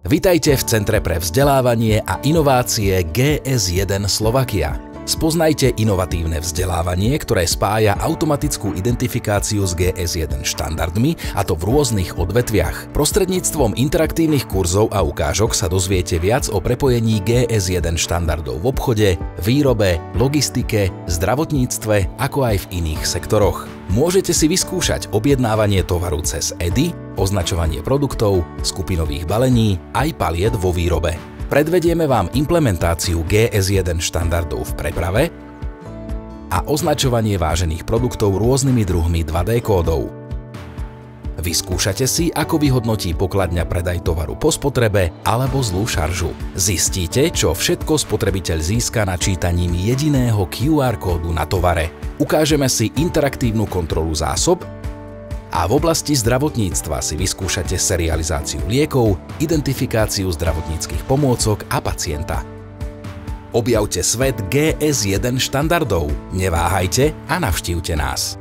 Vitajte v Centre pre vzdelávanie a inovácie GS1 Slovakia. Spoznajte inovatívne vzdelávanie, ktoré spája automatickú identifikáciu s GS1 štandardmi, a to v rôznych odvetviach. Prostredníctvom interaktívnych kurzov a ukážok sa dozviete viac o prepojení GS1 štandardov v obchode, výrobe, logistike, zdravotníctve, ako aj v iných sektoroch. Môžete si vyskúšať objednávanie tovaru cez EDI, označovanie produktov, skupinových balení aj paliet vo výrobe. Predvedieme vám implementáciu GS1 štandardov v preprave a označovanie vážených produktov rôznymi druhmi 2D kódov. Vyskúšate si, ako vyhodnotí pokladňa predaj tovaru po spotrebe alebo zlú šaržu. Zistíte, čo všetko spotrebiteľ získa načítaním jediného QR kódu na tovare. Ukážeme si interaktívnu kontrolu zásob a v oblasti zdravotníctva si vyskúšate serializáciu liekov, identifikáciu zdravotníckych pomôcok a pacienta. Objavte svet GS1 štandardov, neváhajte a navštívte nás.